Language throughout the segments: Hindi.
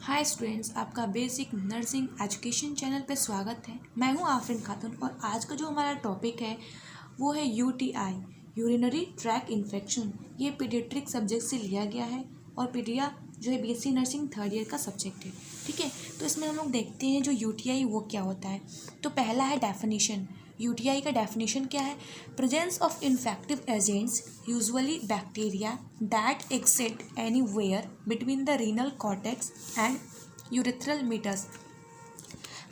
हाय स्टूडेंट्स, आपका बेसिक नर्सिंग एजुकेशन चैनल पे स्वागत है। मैं हूं आफरीन खातून और आज का जो हमारा टॉपिक है वो है यूटीआई, यूरिनरी ट्रैक इन्फेक्शन। ये पीडियाट्रिक सब्जेक्ट से लिया गया है और पीडिया जो है बीएससी नर्सिंग थर्ड ईयर का सब्जेक्ट है। ठीक है, तो इसमें हम लोग देखते हैं जो यूटीआई वो क्या होता है। तो पहला है डेफिनेशन। यूटीआई का डेफिनेशन क्या है? Presence of infective agents usually bacteria that exist anywhere between the renal cortex and urethral meatus.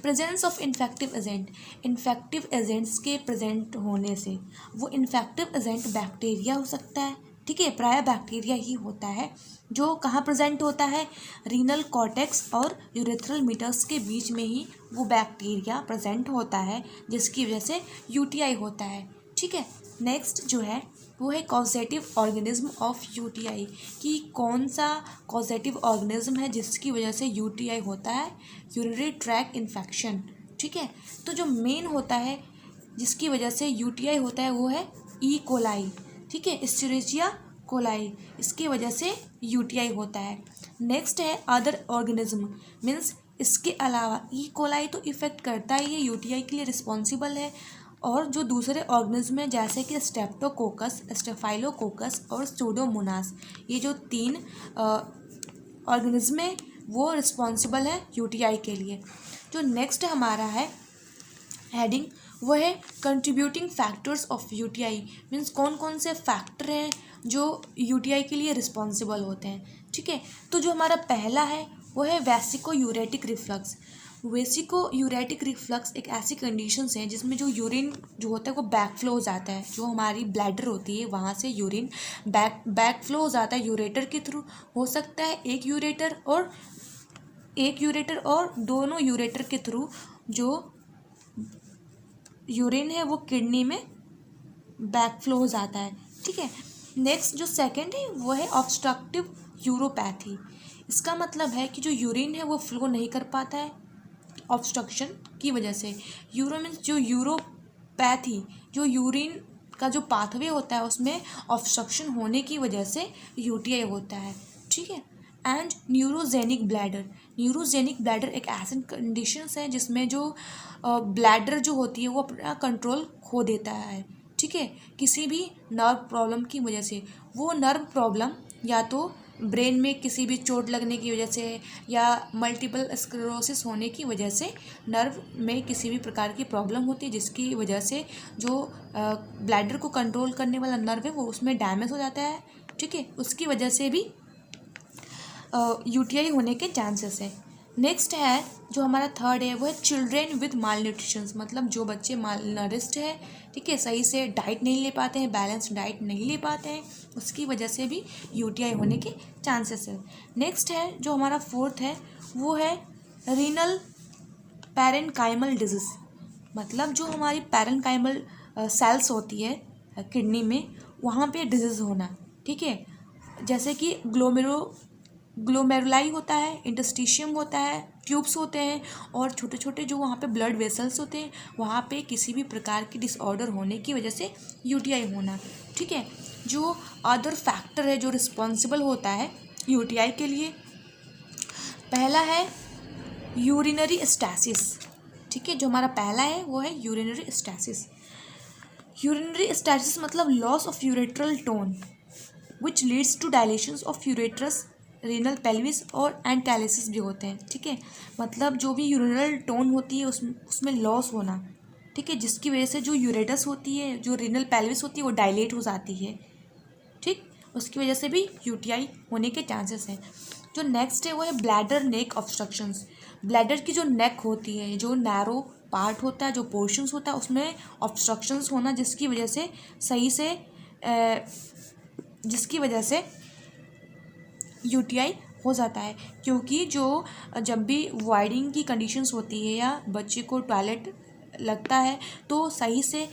Presence of infective agent, infective agents के प्रेजेंट होने से, वो इन्फेक्टिव एजेंट बैक्टीरिया हो सकता है। ठीक है, प्राय बैक्टीरिया ही होता है जो कहाँ प्रेजेंट होता है, रीनल कॉर्टेक्स और यूरेथ्रल मीटर्स के बीच में ही वो बैक्टीरिया प्रेजेंट होता है, जिसकी वजह से यूटीआई होता है। ठीक है, नेक्स्ट जो है वो है कॉजेटिव ऑर्गेनिज्म ऑफ यूटीआई, कि कौन सा कॉजेटिव ऑर्गेनिज्म है जिसकी वजह से यूटीआई होता है, यूरिनरी ट्रैक इन्फेक्शन। ठीक है, तो जो मेन होता है जिसकी वजह से यूटीआई होता है वो है ई कोलाई। ठीक है, एस्चेरिचिया कोलाई, इसकी वजह से यूटीआई होता है। नेक्स्ट है अदर ऑर्गेनिज्म, मीन्स इसके अलावा ई कोलाई तो इफेक्ट करता ही है, यूटीआई के लिए रिस्पॉन्सिबल है। और जो दूसरे ऑर्गेनिज्म हैं जैसे कि स्ट्रेप्टोकोकस, स्टेफाइलोकोकस और स्यूडोमोनास, ये जो 3 ऑर्गेनिज्म है वो रिस्पॉन्सिबल है यूटीआई के लिए। जो नेक्स्ट हमारा है हेडिंग वो है contributing factors of UTI, means कौन कौन से फैक्टर हैं जो यूटीआई के लिए रिस्पॉन्सिबल होते हैं। ठीक है, तो जो हमारा पहला है वो है वेसिको यूरेटिक रिफ्लक्स। वेसिको यूरेटिक रिफ्लक्स एक ऐसी कंडीशंस है जिसमें जो यूरिन जो होता है वो बैक फ्लो हो जाता है, जो हमारी ब्लैडर होती है वहाँ से यूरिन बैक फ्लो हो जाता है यूरेटर के थ्रू। हो सकता है एक यूरेटर और दोनों यूरेटर के थ्रू जो यूरिन है वो किडनी में बैक फ्लो हो जाता है। ठीक है, नेक्स्ट जो सेकंड है वो है ऑब्स्ट्रक्टिव यूरोपैथी। इसका मतलब है कि जो यूरिन है वो फ्लो नहीं कर पाता है ऑब्स्ट्रक्शन की वजह से। यूरो मीन्स जो यूरोपैथी, जो यूरिन का जो पाथवे होता है उसमें ऑब्स्ट्रक्शन होने की वजह से यूटीआई होता है। ठीक है, and neurogenic bladder. Neurogenic bladder एक ऐसी कंडीशंस है जिसमें जो ब्लैडर जो होती है वो अपना कंट्रोल खो देता है। ठीक है, किसी भी नर्व प्रॉब्लम की वजह से। वो नर्व प्रॉब्लम या तो ब्रेन में किसी भी चोट लगने की वजह से या मल्टीपल स्क्लेरोसिस होने की वजह से नर्व में किसी भी प्रकार की प्रॉब्लम होती है, जिसकी वजह से जो ब्लैडर को कंट्रोल करने वाला नर्व है वो उसमें डैमेज हो जाता है। ठीक है, उसकी वजह से भी यूटीआई होने के चांसेस है। नेक्स्ट है जो हमारा थर्ड है वो है चिल्ड्रेन विद माल न्यूट्रिशंस, मतलब जो बच्चे माल नरिश्ड है, ठीक है, सही से डाइट नहीं ले पाते हैं, बैलेंस डाइट नहीं ले पाते हैं, उसकी वजह से भी यूटीआई होने के चांसेस है। नेक्स्ट है जो हमारा फोर्थ है वो है रीनल पैरेन्काइमल डिजीज़, मतलब जो हमारी पैरेन्काइमल सेल्स होती है किडनी में वहाँ पे डिजीज़ होना। ठीक है, जैसे कि ग्लोमेरुलाई होता है, इंटरस्टिशियम होता है, ट्यूब्स होते हैं और छोटे छोटे जो वहाँ पे ब्लड वेसल्स होते हैं, वहाँ पे किसी भी प्रकार की डिसऑर्डर होने की वजह से यूटीआई होना। ठीक है, जो अदर फैक्टर है जो रिस्पॉन्सिबल होता है यूटीआई के लिए, पहला है यूरिनरी स्टैसिस। ठीक है, जो हमारा पहला है वो है यूरिनरी स्टैसिस। यूरिनरी स्टैसिस मतलब loss of ureteral tone which leads to dilations of ureters, renal pelvis और एंटालिसिस भी होते हैं। ठीक है, मतलब जो भी यूरिनल टोन होती है उसमें लॉस होना। ठीक है, जिसकी वजह से जो यूरेटस होती है, जो रीनल पेल्विस होती है वो डायलेट हो जाती है। ठीक, उसकी वजह से भी यूटीआई होने के चांसेस हैं। जो नेक्स्ट है वो है ब्लैडर नेक ऑब्स्ट्रक्शंस। ब्लैडर की जो नेक होती है, जो नैरो पार्ट होता है, जो पोर्शंस होता है उसमें ऑब्स्ट्रक्शंस होना, जिसकी वजह से यूटीआई हो जाता है। क्योंकि जो जब भी वाइडिंग की कंडीशंस होती है या बच्चे को टॉयलेट लगता है तो सही से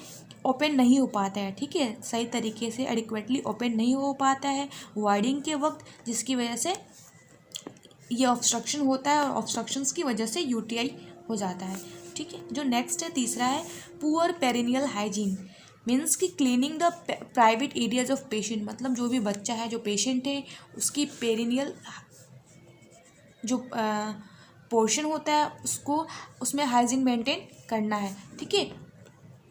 ओपन नहीं हो पाता है। ठीक है, सही तरीके से एडिक्वेटली ओपन नहीं हो पाता है वाइडिंग के वक्त, जिसकी वजह से ये ऑब्स्ट्रक्शन होता है और ऑब्स्ट्रक्शंस की वजह से यूटीआई हो जाता है। ठीक है, जो नेक्स्ट है तीसरा है पुअर पेरिनियल हाइजीन, मीन्स कि cleaning the private areas of patient, मतलब जो भी बच्चा है, जो पेशेंट है, उसकी पेरिनियल जो पोर्शन होता है उसको उसमें हाइजीन मेंटेन करना है, ठीक है।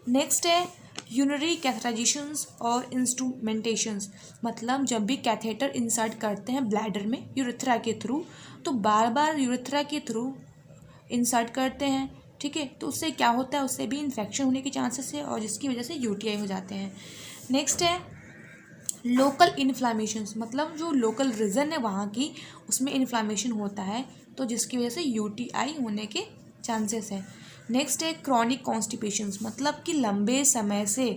नेक्स्ट है यूरिनरी कैथेटराइजेशंस और इंस्ट्रूमेंटेशंस, मतलब जब भी कैथेटर इंसर्ट करते हैं ब्लैडर में यूरेथ्रा के थ्रू, तो बार बार यूरेथ्रा के थ्रू इंसर्ट करते हैं, ठीक है। तो उससे क्या होता है, उससे भी इन्फेक्शन होने के चांसेस है और जिसकी वजह से यूटीआई हो जाते हैं। नेक्स्ट है लोकल इन्फ्लामेशंस, मतलब जो लोकल रीजन है वहाँ की उसमें इन्फ्लामेशन होता है, तो जिसकी वजह से यूटीआई होने के चांसेस हैं। नेक्स्ट है क्रॉनिक कॉन्स्टिपेशंस, मतलब कि लंबे समय से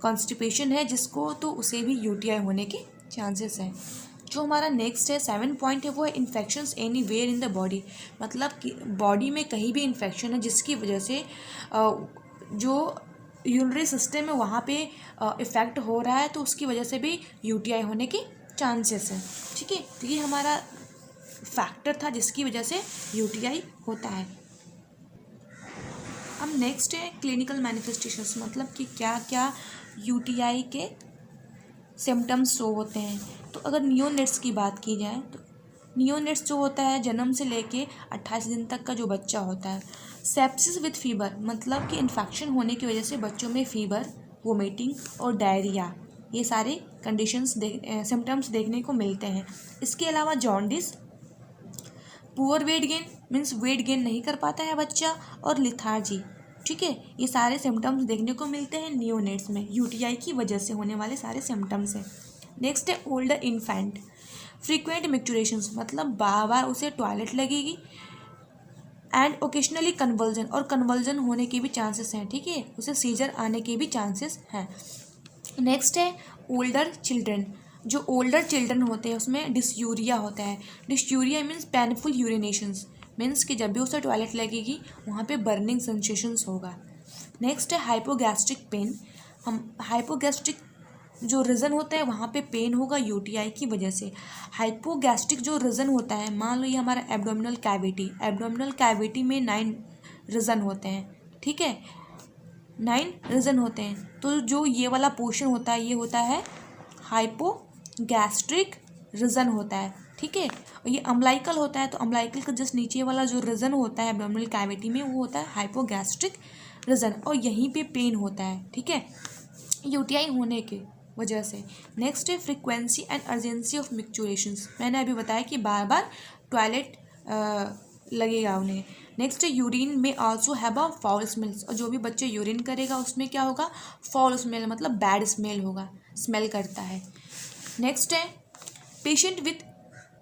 कॉन्स्टिपेशन है जिसको, तो उसे भी यूटीआई होने के चांसेस हैं। जो हमारा नेक्स्ट है 7 पॉइंट है वो है infections anywhere in the body, मतलब कि बॉडी में कहीं भी इन्फेक्शन है जिसकी वजह से जो यूरिनरी सिस्टम है वहाँ पे इफ़ेक्ट हो रहा है, तो उसकी वजह से भी यूटीआई होने के चांसेस हैं, ठीक है। तो ये हमारा फैक्टर था जिसकी वजह से यूटीआई होता है। अब नेक्स्ट है क्लिनिकल मैनिफेस्टेशंस, मतलब कि क्या क्या यूटीआई के सिम्टम्स शो होते हैं। तो अगर नियोनेट्स की बात की जाए तो नियोनेट्स जो होता है जन्म से लेके 28 दिन तक का जो बच्चा होता है। सेप्सिस विथ फीवर, मतलब कि इन्फेक्शन होने की वजह से बच्चों में फीवर, वोमिटिंग और डायरिया, ये सारे कंडीशंस सिम्टम्स देखने को मिलते हैं। इसके अलावा jaundice, poor weight gain means weight gain नहीं कर पाता है बच्चा, और लिथार्जी, ठीक है। ये सारे सिम्टम्स देखने को मिलते हैं नियोनेट्स में, यूटीआई की वजह से होने वाले सारे सिम्टम्स हैं। नेक्स्ट है ओल्डर इन्फेंट, फ्रीक्वेंट मिक्चुरेशंस, मतलब बार बार उसे टॉयलेट लगेगी, एंड ओकेशनली कन्वल्जन, और कन्वल्जन होने के भी चांसेस हैं, ठीक है, उसे सीजर आने के भी चांसेस हैं। नेक्स्ट है ओल्डर चिल्ड्रन, जो ओल्डर चिल्ड्रन होते हैं उसमें डिस्यूरिया होता है। डिस्यूरिया मीन्स पेनफुल यूरिनेशंस, मीन्स कि जब भी उसे टॉयलेट लगेगी वहाँ पे बर्निंग सेंसेशंस होगा। नेक्स्ट है हाइपोगैस्ट्रिक पेन, हम हाइपोगैस्ट्रिक जो रीज़न होता है वहाँ पे पेन होगा यूटीआई की वजह से। हाइपोगैस्ट्रिक जो रीज़न होता है, मान लो ये हमारा एब्डोमिनल कैविटी में 9 रीज़न होते हैं, ठीक है, 9 रीज़न होते हैं। तो जो ये वाला पोर्शन होता है ये होता है हाइपोगैस्ट्रिक रीज़न होता है, ठीक है। और ये अम्लाइकल होता है, तो अम्लाइकल का जस्ट नीचे वाला जो रीज़न होता है एब्डोमिनल कैविटी में वो होता है हाइपोगैस्ट्रिक रीज़न, और यहीं पे पेन होता है, ठीक है, यूटीआई होने के वजह से। नेक्स्ट है फ्रीक्वेंसी एंड अर्जेंसी ऑफ मिक्चुरेशंस, मैंने अभी बताया कि बार बार टॉयलेट लगेगा उन्हें। नेक्स्ट है यूरिन में also have a foul smells, और जो भी बच्चे यूरिन करेगा उसमें क्या होगा, फाउल स्मेल, मतलब बैड स्मेल होगा, स्मेल करता है। नेक्स्ट है पेशेंट विथ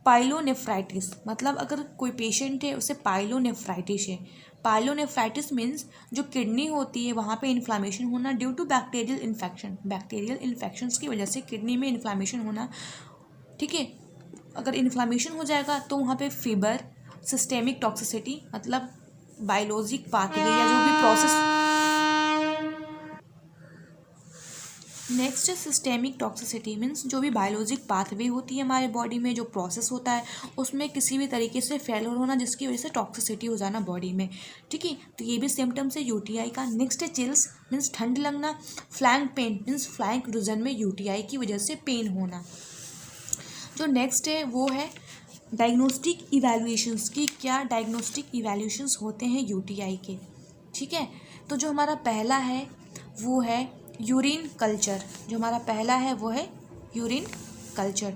पाइलोनेफ्राइटिस, मतलब अगर कोई पेशेंट है उसे पाइलोनेफ्राइटिस है। पाइलोनेफ्राइटिस मीन्स जो किडनी होती है वहाँ पे इन्फ्लामेशन होना due to bacterial infection, bacterial infections की वजह से किडनी में इन्फ्लामेशन होना, ठीक है। अगर इन्फ्लामेशन हो जाएगा तो वहाँ पे फीवर, सिस्टेमिक टॉक्सिसिटी, मतलब बायोलॉजिक पाथवे या जो भी प्रोसेस। नेक्स्ट है सिस्टेमिक टॉक्सिसिटी मीन्स जो भी बायोलॉजिक पाथवे होती है हमारे बॉडी में, जो प्रोसेस होता है उसमें किसी भी तरीके से फेलियर होना जिसकी वजह से टॉक्सिसिटी हो जाना बॉडी में, ठीक है। तो ये भी सिम्टम्स है यूटीआई का। नेक्स्ट है चिल्स मीन्स ठंड लगना, flank pain means flank region में यूटीआई की वजह से पेन होना। जो नेक्स्ट है वो है डायग्नोस्टिक इवैल्यूएशंस की, क्या डायग्नोस्टिक इवैल्यूएशंस होते हैं यूटीआई के, ठीक है। तो जो हमारा पहला है वो है यूरिन कल्चर, जो हमारा पहला है वो है यूरिन कल्चर।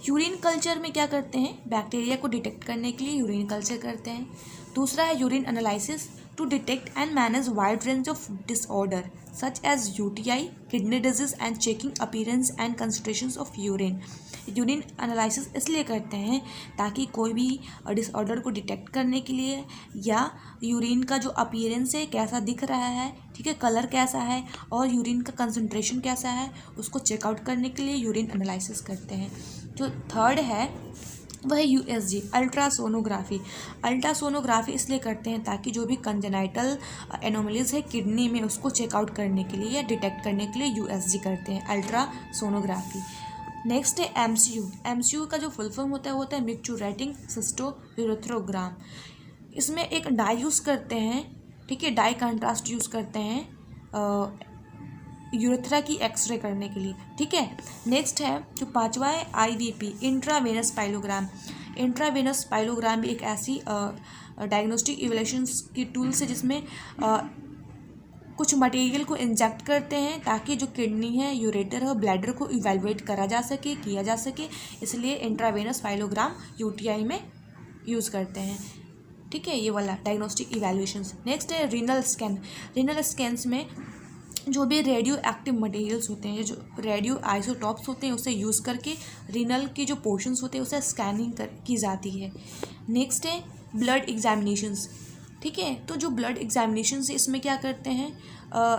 यूरिन कल्चर में क्या करते हैं, बैक्टीरिया को डिटेक्ट करने के लिए यूरिन कल्चर करते हैं। दूसरा है urine analysis to detect and manage wide range of disorder such as UTI, kidney disease and checking appearance and concentrations of urine. Urine analysis इसलिए करते हैं ताकि कोई भी डिसऑर्डर को डिटेक्ट करने के लिए, या यूरिन का जो अपीयरेंस है कैसा दिख रहा है, ठीक है, कलर कैसा है और यूरिन का कंसंट्रेशन कैसा है उसको चेकआउट करने के लिए यूरिन एनालिसिस करते हैं। जो थर्ड है वह है यूएसजी, अल्ट्रासोनोग्राफी। अल्ट्रासोनोग्राफी इसलिए करते हैं ताकि जो भी कंजेनाइटल एनोमलीज है किडनी में उसको चेकआउट करने के लिए या डिटेक्ट करने के लिए यूएसजी करते हैं, अल्ट्रासोनोग्राफी। नेक्स्ट है एमसीयू। एमसीयू का जो फुल फॉर्म होता है वो होता है मिक्चुरेटिंग सिस्टोयूरेथ्रोग्राम। इसमें एक डाई यूज़ करते हैं, ठीक है, डाई कंट्रास्ट यूज़ करते हैं यूरेथ्रा की एक्सरे करने के लिए, ठीक है। नेक्स्ट है जो पांचवा है IVP, intravenous pyelogram. Intravenous pyelogram भी एक ऐसी डायग्नोस्टिक इवैल्यूएशन की टूल्स है जिसमें कुछ मटेरियल को इंजेक्ट करते हैं ताकि जो किडनी है, यूरेटर है, ब्लैडर को इवैल्यूएट करा जा सके, किया जा सके, इसलिए इंट्रावेनस पाइलोग्राम यूटीआई में यूज़ करते हैं। ठीक है, ये वाला डायग्नोस्टिक इवैल्यूएशंस। नेक्स्ट है रीनल स्कैन। रीनल स्कैन्स में जो भी रेडियो एक्टिव मटेरियल्स होते हैं, जो रेडियो आइसोटॉप्स होते हैं, उसे यूज़ करके रीनल के जो पोर्शंस होते हैं उसे स्कैनिंग की जाती है। नेक्स्ट है ब्लड एग्जामिनेशंस। ठीक है, तो जो ब्लड एग्जामिनेशन है इसमें क्या करते हैं,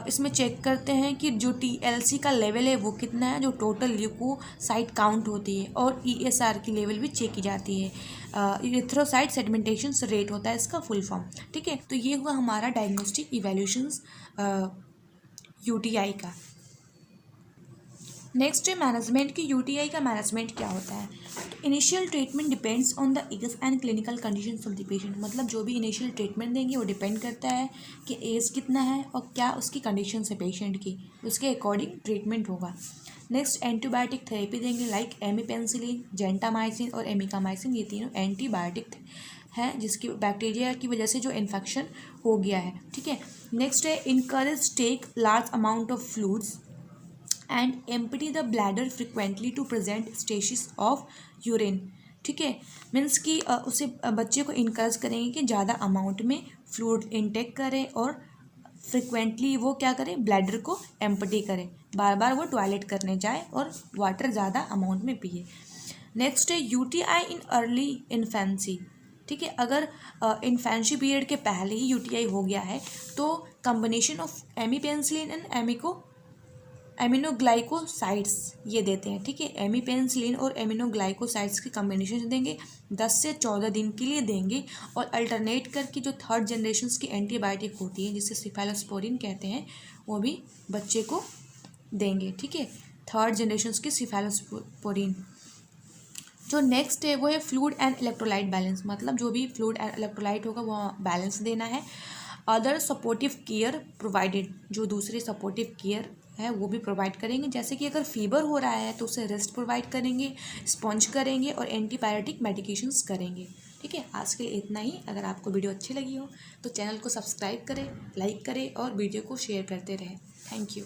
इसमें चेक करते हैं कि जो TLC का लेवल है वो कितना है, जो टोटल ल्यूकोसाइट काउंट होती है, और ESR की लेवल भी चेक की जाती है। इरिथ्रोसाइट सेडिमेंटेशन रेट होता है इसका फुल फॉर्म। ठीक है, तो ये हुआ हमारा डायग्नोस्टिक इवैल्यूएशंस UTI का। नेक्स्ट है मैनेजमेंट की। UTI का मैनेजमेंट क्या होता है? Initial treatment depends on the age and clinical condition of the patient. मतलब जो भी इनिशियल ट्रीटमेंट देंगे वो डिपेंड करता है कि एज कितना है और क्या उसकी कंडीशन है पेशेंट की, उसके अकॉर्डिंग ट्रीटमेंट होगा। नेक्स्ट एंटीबायोटिक थेरेपी देंगे, लाइक एमिपेंसिलिन, जेंटामाइसिन और एमिकामाइसिन। ये तीनों एंटीबायोटिक है जिसकी बैक्टीरिया की वजह से जो इन्फेक्शन हो गया है। ठीक है, नेक्स्ट है encourage take large amount of fluids and empty the bladder frequently to present stasis of urine. ठीक है, मीन्स कि उसे बच्चे को इनकरेज करेंगे कि ज़्यादा अमाउंट में फ्लूइड इनटेक करें और फ्रिक्वेंटली वो क्या करें, ब्लैडर को एम्प्टी करें, बार बार वो टॉयलेट करने जाए और वाटर ज़्यादा अमाउंट में पिए। नेक्स्ट है UTI इन अर्ली इन्फेंसी। ठीक है, अगर इन्फेंसी पीरियड के पहले ही UTI हो गया है तो कम्बिनेशन ऑफ एमिपेंसिलिन एंड एमिनोग्लाइकोसाइड्स ये देते हैं। ठीक है, एमिपेंसिलिन और एमिनोग्लाइकोसाइड्स के कम्बिनेशन देंगे, 10 से 14 दिन के लिए देंगे, और अल्टरनेट करके जो थर्ड जनरेशन की एंटीबायोटिक होती है जिसे सिफेलोस्पोरिन कहते हैं वो भी बच्चे को देंगे। ठीक है, थर्ड जनरेशन की सिफेलोस्पोरिन। जो नेक्स्ट है वो है फ्लूइड एंड इलेक्ट्रोलाइट बैलेंस। मतलब जो भी फ्लूइड एंड इलेक्ट्रोलाइट होगा वो बैलेंस देना है। अदर सपोर्टिव केयर प्रोवाइडेड, जो दूसरे सपोर्टिव केयर है वो भी प्रोवाइड करेंगे, जैसे कि अगर फीवर हो रहा है तो उसे रेस्ट प्रोवाइड करेंगे, स्पॉन्ज करेंगे और एंटीबायोटिक मेडिकेशंस करेंगे। ठीक है, आज के लिए इतना ही। अगर आपको वीडियो अच्छी लगी हो तो चैनल को सब्सक्राइब करें, लाइक करें और वीडियो को शेयर करते रहें। Thank you.